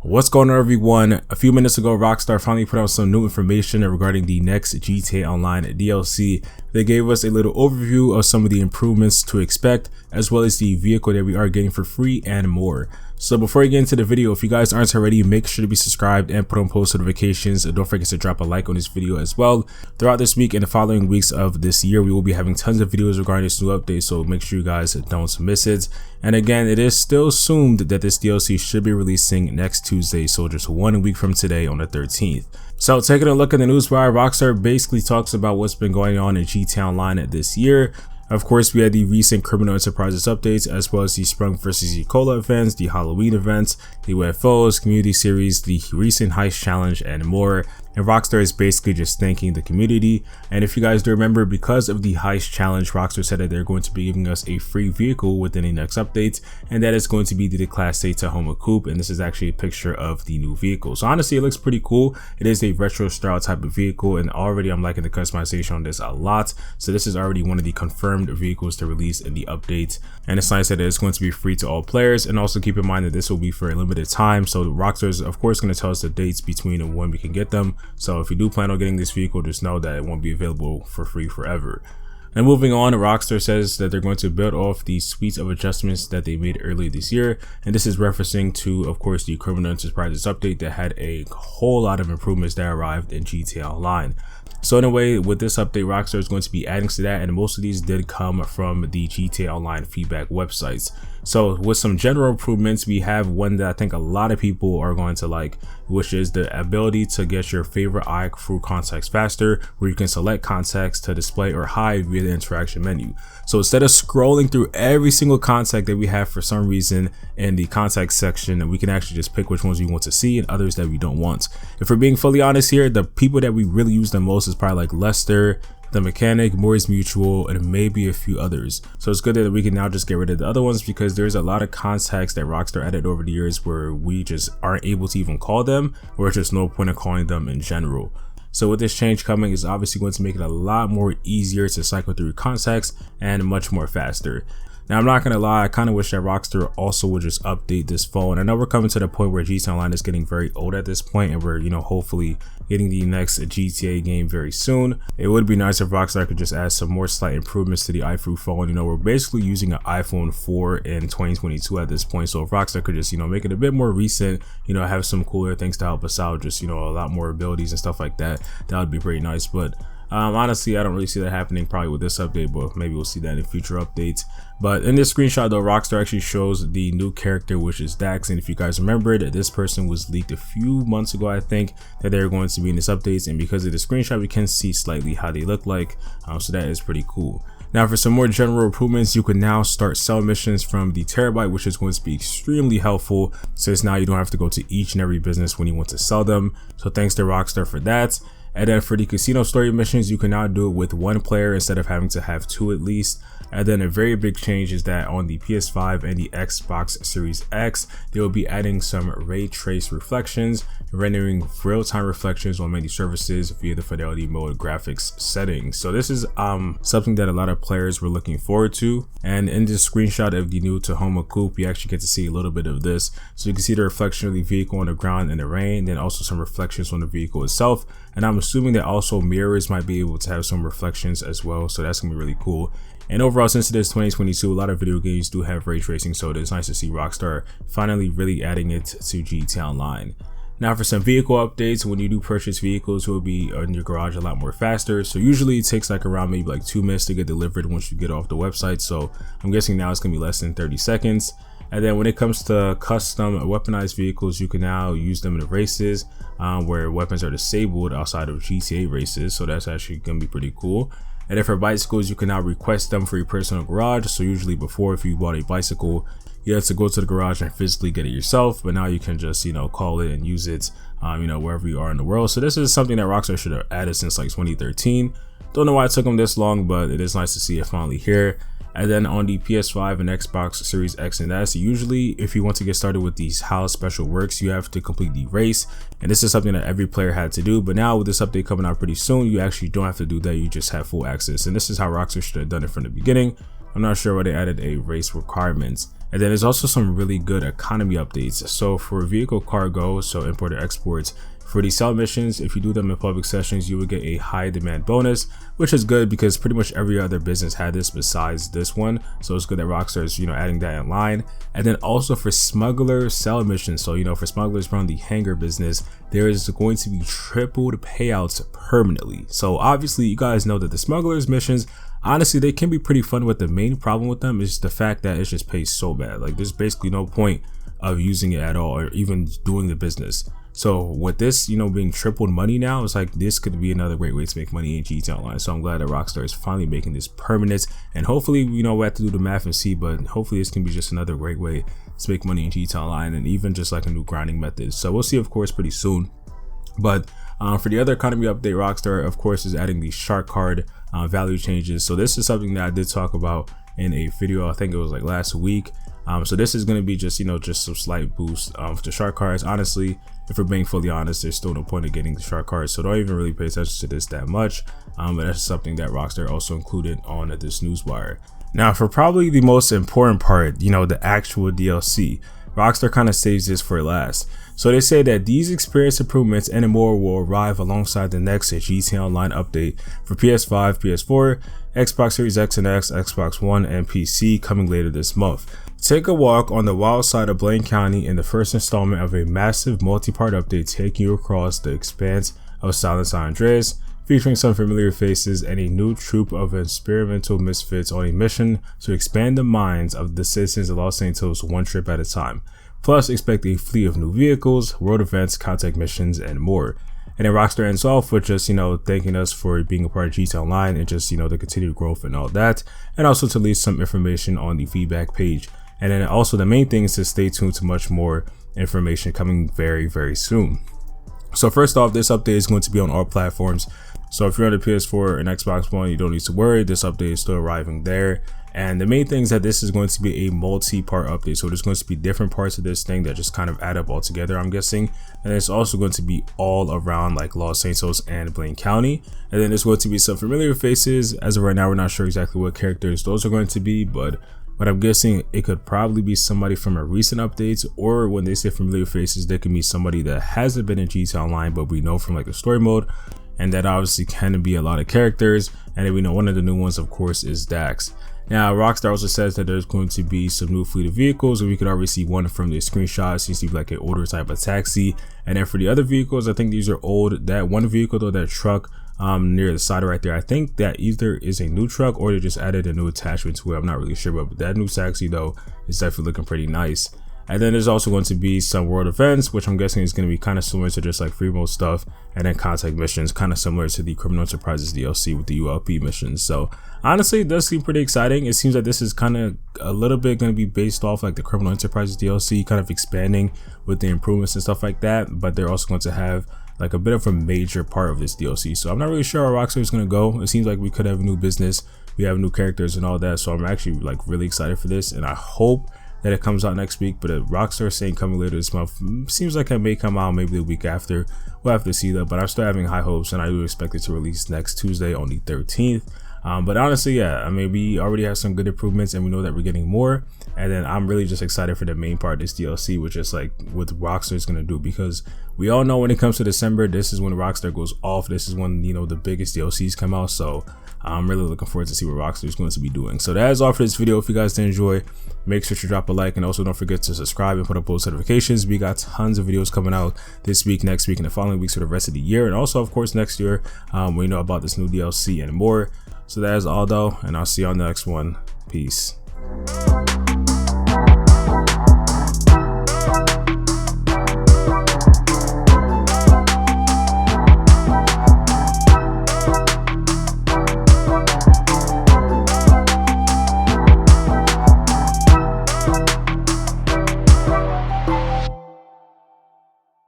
What's going on, everyone? A few minutes ago, Rockstar finally put out some new information regarding the next GTA Online DLC. They gave us a little overview of some of the improvements to expect, as well as the vehicle that we are getting for free and more. So before we get into the video, if you guys aren't already, make sure to be subscribed and put on post notifications. And don't forget to drop a like on this video as well. Throughout this week and the following weeks of this year, we will be having tons of videos regarding this new update, so make sure you guys don't miss it. And again, it is still assumed that this DLC should be releasing next Tuesday, so just 1 week from today on the 13th. So taking a look at the newswire, Rockstar basically talks about what's been going on in GTA Online this year. Of course, we had the recent Criminal Enterprises updates, as well as the Sprung vs. Ebola events, the Halloween events, the UFOs, community series, the recent heist challenge, and more. And Rockstar is basically just thanking the community. And if you guys do remember, because of the heist challenge, Rockstar said that they're going to be giving us a free vehicle within the next update, and that is going to be the Class A Tahoma Coupe. And this is actually a picture of the new vehicle. So honestly, it looks pretty cool. It is a retro style type of vehicle, and already I'm liking the customization on this a lot. So this is already one of the confirmed vehicles to release in the update, and it's nice that it's going to be free to all players. And also keep in mind that this will be for a limited time, so Rockstar is of course going to tell us the dates between when we can get them. So if you do plan on getting this vehicle, just know that it won't be available for free forever. And moving on, Rockstar says that they're going to build off the suite of adjustments that they made earlier this year, and this is referencing to, of course, the Criminal Enterprises update that had a whole lot of improvements that arrived in GTA Online. So in a way, with this update, Rockstar is going to be adding to that, and most of these did come from the GTA Online feedback websites. So with some general improvements, we have one that I think a lot of people are going to like, which is the ability to get your favorite eye through context faster, where you can select context to display or hide via the interaction menu. So instead of scrolling through every single contact that we have for some reason in the contact section, we can actually just pick which ones we want to see and others that we don't want. If we're being fully honest here, the people that we really use the most is probably like Lester, the Mechanic, Morris Mutual, and maybe a few others. So it's good that we can now just get rid of the other ones, because there's a lot of contacts that Rockstar added over the years where we just aren't able to even call them, or it's just no point in calling them in general. So with this change coming, is obviously going to make it a lot more easier to cycle through contacts and much more faster. Now, I'm not gonna lie, I kind of wish that Rockstar also would just update this phone. I know we're coming to the point where GTA Online is getting very old at this point, and we're, hopefully getting the next GTA game very soon. It would be nice if Rockstar could just add some more slight improvements to the iPhone phone. We're basically using an iPhone 4 in 2022 at this point, so if Rockstar could just, make it a bit more recent, have some cooler things to help us out, just, a lot more abilities and stuff like that, that would be pretty nice. But honestly, I don't really see that happening probably with this update, but maybe we'll see that in future updates. But in this screenshot though, Rockstar actually shows the new character, which is Dax. And if you guys remember that this person was leaked a few months ago, I think, that they're going to be in this updates, and because of the screenshot we can see slightly how they look like, so that is pretty cool. Now for some more general improvements, you can now start sell missions from the Terabyte, which is going to be extremely helpful, since now you don't have to go to each and every business when you want to sell them. So thanks to Rockstar for that. And then for the casino story missions, you can now do it with one player instead of having to have two at least. And then a very big change is that on the PS5 and the Xbox Series X, they will be adding some ray trace reflections, rendering real-time reflections on many surfaces via the fidelity mode graphics settings. So this is something that a lot of players were looking forward to. And in this screenshot of the new Tahoma Coupe, you actually get to see a little bit of this. So you can see the reflection of the vehicle on the ground in the rain, then also some reflections on the vehicle itself. And I'm assuming that also mirrors might be able to have some reflections as well, so that's gonna be really cool. And overall, since it is 2022, a lot of video games do have ray tracing, so it's nice to see Rockstar finally really adding it to GTA Online. Now for some vehicle updates, when you do purchase vehicles, it will be in your garage a lot more faster. So usually it takes like around maybe like 2 minutes to get delivered once you get off the website. So I'm guessing now it's gonna be less than 30 seconds. And then when it comes to custom weaponized vehicles, you can now use them in races where weapons are disabled outside of GTA races. So that's actually gonna be pretty cool. And then for bicycles, you can now request them for your personal garage. So usually before, if you bought a bicycle, you had to go to the garage and physically get it yourself, but now you can just, call it and use it, wherever you are in the world. So this is something that Rockstar should have added since like 2013. Don't know why it took them this long, but it is nice to see it finally here. And then on the PS5 and Xbox Series X and S, usually if you want to get started with these how special works, you have to complete the race, and this is something that every player had to do. But now with this update coming out pretty soon, you actually don't have to do that, you just have full access. And this is how Rockstar should have done it from the beginning. I'm not sure why they added a race requirements. And then there's also some really good economy updates. So for vehicle cargo, so import or exports, for the sell missions, if you do them in public sessions, you will get a high demand bonus, which is good because pretty much every other business had this besides this one. So it's good that Rockstar is, adding that in line. And then also for smuggler sell missions, so for smugglers around the hangar business, there is going to be tripled payouts permanently. So obviously you guys know that the smugglers missions, honestly, they can be pretty fun, but the main problem with them is the fact that it just pays so bad. Like there's basically no point of using it at all or even doing the business. So with this, being tripled money now, it's like this could be another great way to make money in GTA Online. So I'm glad that Rockstar is finally making this permanent, and hopefully, we have to do the math and see, but hopefully this can be just another great way to make money in GTA Online and even just like a new grinding method. So we'll see, of course, pretty soon. But for the other economy update, Rockstar, of course, is adding the shark card value changes. So this is something that I did talk about in a video, I think it was like last week. So this is going to be just, just some slight boost to shark cards. Honestly, if we're being fully honest, there's still no point in getting the shark cards. So don't even really pay attention to this that much. But that's something that Rockstar also included on this newswire. Now, for probably the most important part, the actual DLC, Rockstar kind of saves this for last. So they say that these experience improvements and more will arrive alongside the next GTA Online update for PS5, PS4, Xbox Series X and X, Xbox One, and PC coming later this month. Take a walk on the wild side of Blaine County in the first installment of a massive multi-part update taking you across the expanse of San Andreas, featuring some familiar faces and a new troupe of experimental misfits on a mission to expand the minds of the citizens of Los Santos one trip at a time. Plus, expect a fleet of new vehicles, world events, contact missions, and more. And then Rockstar ends off with just, thanking us for being a part of GTA Online and just, the continued growth and all that. And also to leave some information on the feedback page. And then also the main thing is to stay tuned to much more information coming very, very soon. So first off, this update is going to be on all platforms. So if you're on the PS4 and Xbox One, you don't need to worry. This update is still arriving there. And the main thing is that this is going to be a multi-part update. So there's going to be different parts of this thing that just kind of add up all together, I'm guessing. And it's also going to be all around like Los Santos and Blaine County. And then there's going to be some familiar faces. As of right now, we're not sure exactly what characters those are going to be, but I'm guessing it could probably be somebody from a recent updates, or when they say familiar faces, they can be somebody that hasn't been in GTA Online, but we know from like the story mode. And that obviously can be a lot of characters. And then we know one of the new ones, of course, is Dax. Now, Rockstar also says that there's going to be some new fleet of vehicles, and we could already see one from the screenshot. Seems to be like an older type of taxi. And then for the other vehicles, I think these are old. That one vehicle though, that truck near the side right there, I think that either is a new truck or they just added a new attachment to it. I'm not really sure, but that new taxi though is definitely looking pretty nice. And then there's also going to be some world events, which I'm guessing is going to be kind of similar to just like free mode stuff, and then contact missions, kind of similar to the Criminal Enterprises DLC with the ULP missions. So honestly, it does seem pretty exciting. It seems like this is kind of a little bit going to be based off like the Criminal Enterprises DLC, kind of expanding with the improvements and stuff like that. But they're also going to have like a bit of a major part of this DLC. So I'm not really sure how Rockstar is going to go. It seems like we could have a new business, we have new characters and all that. So I'm actually like really excited for this, and I hope that it comes out next week. But Rockstar saying coming later this month seems like it may come out maybe the week after. We'll have to see that, but I'm still having high hopes, and I do expect it to release next Tuesday on the 13th. But honestly, yeah, I mean, we already have some good improvements, and we know that we're getting more. And then I'm really just excited for the main part of this DLC, which is like what Rockstar is going to do, because we all know when it comes to December, this is when Rockstar goes off. This is when, the biggest DLCs come out. So I'm really looking forward to see what Rockstar is going to be doing. So that is all for this video. If you guys did enjoy, make sure to drop a like, and also don't forget to subscribe and put up post notifications. We got tons of videos coming out this week, next week, and the following weeks for the rest of the year, and also of course next year, we know about this new DLC and more. So that is all though, and I'll see you on the next one. Peace.